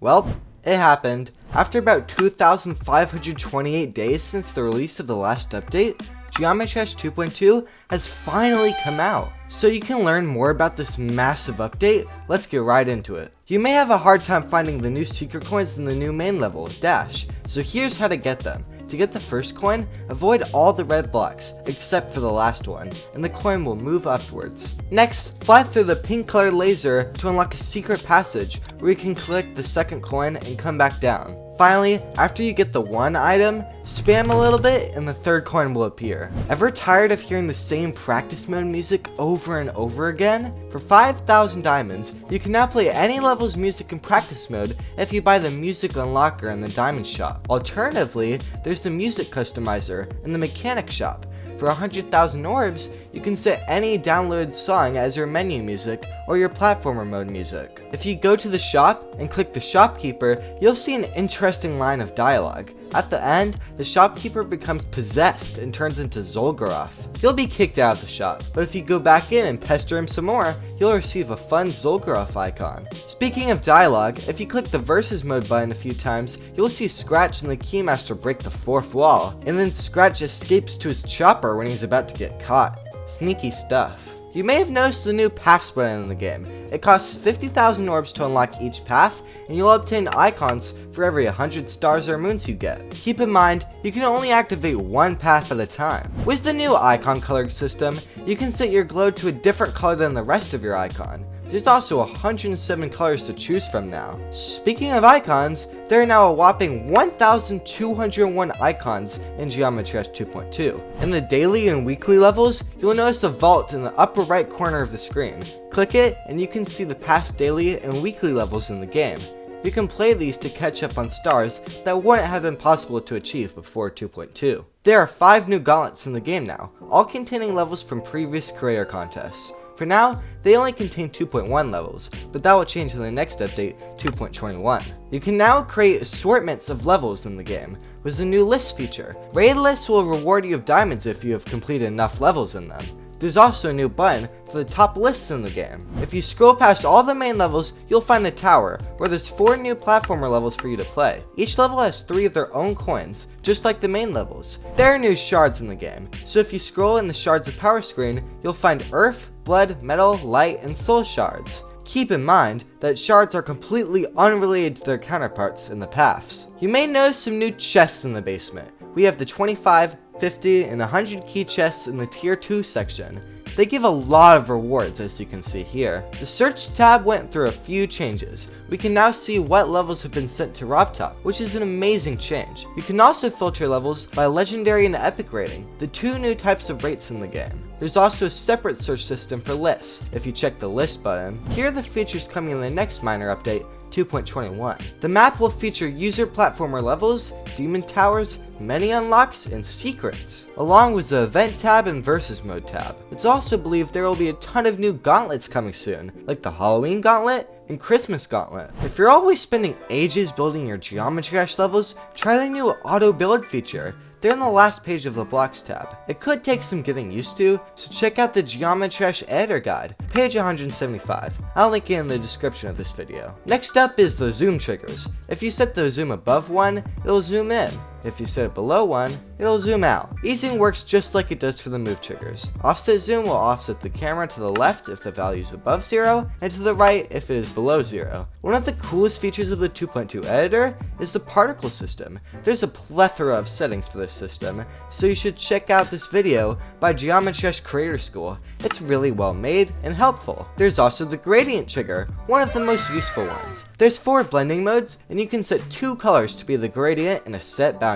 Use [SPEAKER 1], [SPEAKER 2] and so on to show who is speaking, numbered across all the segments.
[SPEAKER 1] Well, it happened. After about 2,528 days since the release of the last update, Geometry Dash 2.2 has finally come out. So you can learn more about this massive update. Let's get right into it. You may have a hard time finding the new secret coins in the new main level, Dash, so here's how to get them. To get the first coin, avoid all the red blocks, except for the last one, and the coin will move upwards. Next, fly through the pink colored laser to unlock a secret passage where you can collect the second coin and come back down. Finally, after you get the one item, spam a little bit and the third coin will appear. Ever tired of hearing the same practice mode music over and over again? For 5,000 diamonds, you can now play any level's music in practice mode if you buy the music unlocker in the diamond shop. Alternatively, there's the music customizer in the mechanic shop. For 100,000 orbs, you can set any downloaded song as your menu music or your platformer mode music. If you go to the shop and click the shopkeeper, you'll see an interesting line of dialogue. At the end, the shopkeeper becomes possessed and turns into Zolgaroth. You'll be kicked out of the shop, but if you go back in and pester him some more, you'll receive a fun Zolgaroth icon. Speaking of dialogue, if you click the versus mode button a few times, you'll see Scratch and the Keymaster break the fourth wall, and then Scratch escapes to his chopper when he's about to get caught. Sneaky stuff. You may have noticed the new paths button in the game. It costs 50,000 orbs to unlock each path, and you'll obtain icons for every 100 stars or moons you get. Keep in mind, you can only activate one path at a time. With the new icon coloring system, you can set your glow to a different color than the rest of your icon. There's also 107 colors to choose from now. Speaking of icons, there are now a whopping 1,201 icons in Geometry Dash 2.2. In the daily and weekly levels, you'll notice a vault in the upper right corner of the screen. Click it and you can see the past daily and weekly levels in the game. You can play these to catch up on stars that wouldn't have been possible to achieve before 2.2. There are 5 new gauntlets in the game now, all containing levels from previous creator contests. For now, they only contain 2.1 levels, but that will change in the next update, 2.21. You can now create assortments of levels in the game, with the new list feature. Raid lists will reward you with diamonds if you have completed enough levels in them. There's also a new button for the top lists in the game. If you scroll past all the main levels, you'll find the tower, where there's 4 new platformer levels for you to play. Each level has 3 of their own coins, just like the main levels. There are new shards in the game, so if you scroll in the shards of power screen, you'll find earth, blood, metal, light, and soul shards. Keep in mind that shards are completely unrelated to their counterparts in the paths. You may notice some new chests in the basement. We have the 25, 50, and 100 key chests in the tier 2 section. They give a lot of rewards, as you can see here. The search tab went through a few changes. We can now see what levels have been sent to RobTop, which is an amazing change. You can also filter levels by legendary and epic rating, the 2 new types of rates in the game. There's also a separate search system for lists, if you check the list button. Here are the features coming in the next minor update, 2.21. The map will feature user platformer levels, demon towers, many unlocks, and secrets, along with the event tab and versus mode tab. It's also believed there will be a ton of new gauntlets coming soon, like the Halloween gauntlet and Christmas gauntlet. If you're always spending ages building your Geometry Dash levels, try the new auto build feature. They're in the last page of the blocks tab. It could take some getting used to, so check out the Geometry Dash editor guide, page 175. I'll link it in the description of this video. Next up is the zoom triggers. If you set the zoom above 1, it'll zoom in. If you set it below 1, it'll zoom out. Easing works just like it does for the move triggers. Offset zoom will offset the camera to the left if the value is above 0, and to the right if it is below 0. One of the coolest features of the 2.2 editor is the particle system. There's a plethora of settings for this system, so you should check out this video by Geometry Dash Creator School. It's really well made and helpful. There's also the gradient trigger, one of the most useful ones. There's 4 blending modes, and you can set 2 colors to be the gradient in a set boundary.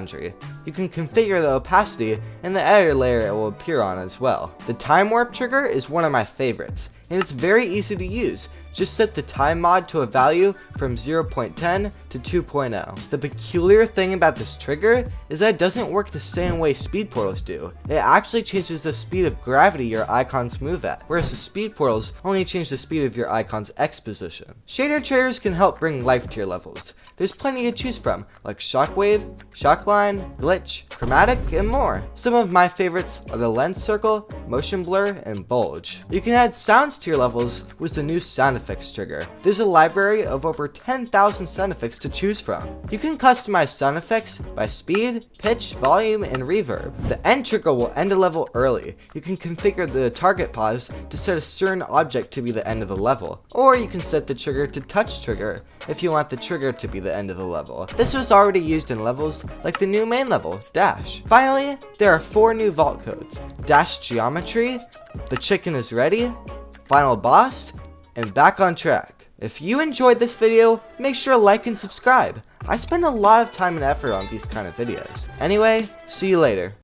[SPEAKER 1] You can configure the opacity and the editor layer it will appear on as well. The time warp trigger is one of my favorites, and it's very easy to use. Just set the time mod to a value from 0.10 to 2.0. The peculiar thing about this trigger is that it doesn't work the same way speed portals do. It actually changes the speed of gravity your icons move at, whereas the speed portals only change the speed of your icon's X position. Shader triggers can help bring life to your levels. There's plenty to choose from, like Shockwave, Shockline, Glitch, chromatic, and more. Some of my favorites are the lens circle, motion blur, and bulge. You can add sounds to your levels with the new sound effects trigger. There's a library of over 10,000 sound effects to choose from. You can customize sound effects by speed, pitch, volume, and reverb. The end trigger will end a level early. You can configure the target pause to set a certain object to be the end of the level, or you can set the trigger to touch trigger if you want the trigger to be the end of the level. This was already used in levels like the new main level, Dash. Finally, there are 4 new vault codes: Dash Geometry, The Chicken is Ready, Final Boss, and Back on Track. If you enjoyed this video, make sure to like and subscribe. I spend a lot of time and effort on these kind of videos. Anyway, see you later.